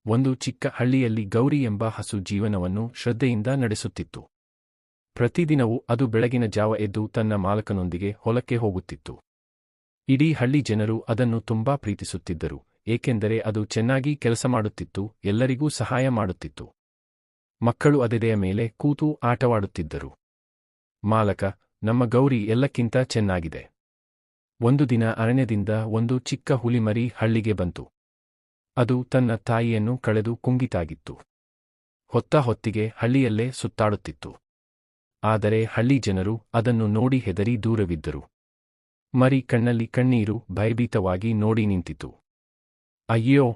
ಒಂದು ಚಿಕ್ಕ ಹಳ್ಳಿಯಲ್ಲಿ ಗೌರಿ ಎಂಬ ಹಸು ಜೀವನವನ್ನು ಶ್ರದ್ಧೆಯಿಂದ ನಡೆಸುತ್ತಿತ್ತು. ಪ್ರತಿದಿನವೂ ಅದು ಬೆಳಗಿನ ಜಾವ ಎದ್ದು ತನ್ನ ಮಾಲಕನೊಂದಿಗೆ ಹೊಲಕ್ಕೆ ಹೋಗುತ್ತಿತ್ತು. ಇಡೀ ಹಳ್ಳಿ ಜನರು ಅದನ್ನು ತುಂಬಾ ಪ್ರೀತಿಸುತ್ತಿದ್ದರು, ಏಕೆಂದರೆ ಅದು ಚೆನ್ನಾಗಿ ಕೆಲಸ ಮಾಡುತ್ತಿತ್ತು, ಎಲ್ಲರಿಗೂ ಸಹಾಯ ಮಾಡುತ್ತಿತ್ತು. ಮಕ್ಕಳು ಅದೆದೆಯ ಮೇಲೆ ಕೂತು ಆಟವಾಡುತ್ತಿದ್ದರು. ಮಾಲಕ, ನಮ್ಮ ಗೌರಿ ಎಲ್ಲಕ್ಕಿಂತ ಚೆನ್ನಾಗಿದೆ. ಒಂದು ದಿನ ಅರಣ್ಯದಿಂದ ಒಂದು ಚಿಕ್ಕ ಹುಲಿಮರಿ ಹಳ್ಳಿಗೆ ಬಂತು. ಅದು ತನ್ನ ತಾಯಿಯನ್ನು ಕಳೆದು ಕುಂಗಿತಾಗಿತ್ತು. ಹೊತ್ತ ಹೊತ್ತಿಗೆ ಹಳ್ಳಿಯಲ್ಲೇ ಸುತ್ತಾಡುತ್ತಿತ್ತು. ಆದರೆ ಹಳ್ಳಿ ಜನರು ಅದನ್ನು ನೋಡಿ ಹೆದರಿ ದೂರವಿದ್ದರು. ಮರಿ ಕಣ್ಣಲ್ಲಿ ಕಣ್ಣೀರು ಭಯಭೀತವಾಗಿ ನೋಡಿ ನಿಂತಿತು. ಅಯ್ಯೋ!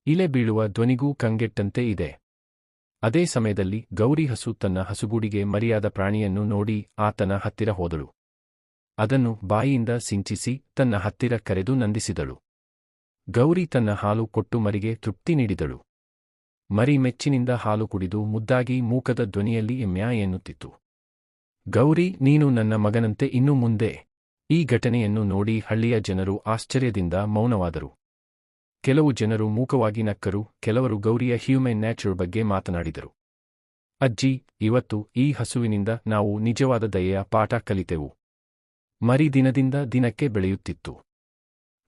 ಇಲೆ ಬೀಳುವ ಧ್ವನಿಗೂ ಕಂಗೆಟ್ಟಂತೆ ಇದೆ. ಅದೇ ಸಮಯದಲ್ಲಿ ಗೌರಿ ಹಸು ತನ್ನ ಹಸುಗೂಡಿಗೆ ಮರಿಯಾದ ಪ್ರಾಣಿಯನ್ನು ನೋಡಿ ಆತನ ಹತ್ತಿರ ಹೋದಳು. ಅದನ್ನು ಬಾಯಿಯಿಂದ ಸಿಂಚಿಸಿ ತನ್ನ ಹತ್ತಿರ ಕರೆದು ನಂದಿಸಿದಳು. ಗೌರಿ ತನ್ನ ಹಾಲು ಕೊಟ್ಟು ಮರಿಗೆ ತೃಪ್ತಿ ನೀಡಿದಳು. ಮರಿ ಮೆಚ್ಚಿನಿಂದ ಹಾಲು ಕುಡಿದು ಮುದ್ದಾಗಿ ಮೂಕದ ಧ್ವನಿಯಲ್ಲಿ ಮ್ಯಾ ಎನ್ನುತ್ತಿತ್ತು. ಗೌರಿ, ನೀನು ನನ್ನ ಮಗನಂತೆ ಇನ್ನು ಮುಂದೆ. ಈ ಘಟನೆಯನ್ನು ನೋಡಿ ಹಳ್ಳಿಯ ಜನರು ಆಶ್ಚರ್ಯದಿಂದ ಮೌನವಾದರು. ಕೆಲವು ಜನರು ಮೂಕವಾಗಿ ನಕ್ಕರು, ಕೆಲವರು ಗೌರಿಯ ಹ್ಯೂಮನ್ ನ್ಯಾಚರ್ ಬಗ್ಗೆ ಮಾತನಾಡಿದರು. ಅಜ್ಜಿ, ಇವತ್ತು ಈ ಹಸುವಿನಿಂದ ನಾವು ನಿಜವಾದ ದಯೆಯ ಪಾಠ ಕಲಿತೆವು. ಮರಿ ದಿನದಿಂದ ದಿನಕ್ಕೆ ಬೆಳೆಯುತ್ತಿತ್ತು.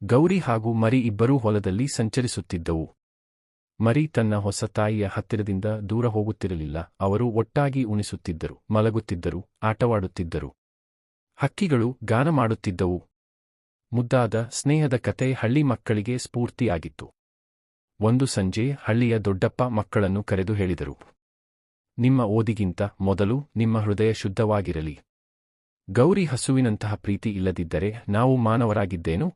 ಗೌರಿ ಹಾಗೂ ಮರಿ ಇಬ್ಬರೂ ಹೊಲದಲ್ಲಿ ಸಂಚರಿಸುತ್ತಿದ್ದವು. ಮರಿ ತನ್ನ ಹೊಸ ತಾಯಿಯ ಹತ್ತಿರದಿಂದ ದೂರ ಹೋಗುತ್ತಿರಲಿಲ್ಲ. ಅವರು ಒಟ್ಟಾಗಿ ಉಣಿಸುತ್ತಿದ್ದರು, ಮಲಗುತ್ತಿದ್ದರು, ಆಟವಾಡುತ್ತಿದ್ದರು. ಹಕ್ಕಿಗಳು ಗಾನ ಮಾಡುತ್ತಿದ್ದವು. ಮುದ್ದಾದ ಸ್ನೇಹದ ಕತೆ ಹಳ್ಳಿ ಮಕ್ಕಳಿಗೆ ಸ್ಫೂರ್ತಿಯಾಗಿತ್ತು. ಒಂದು ಸಂಜೆ ಹಳ್ಳಿಯ ದೊಡ್ಡಪ್ಪ ಮಕ್ಕಳನ್ನು ಕರೆದು ಹೇಳಿದರು, ನಿಮ್ಮ ಓದಿಗಿಂತ ಮೊದಲು ನಿಮ್ಮ ಹೃದಯ ಶುದ್ಧವಾಗಿರಲಿ. ಗೌರಿ ಹಸುವಿನಂತಹ ಪ್ರೀತಿ ಇಲ್ಲದಿದ್ದರೆ ನಾವು ಮಾನವರಾಗಿದ್ದೇನು?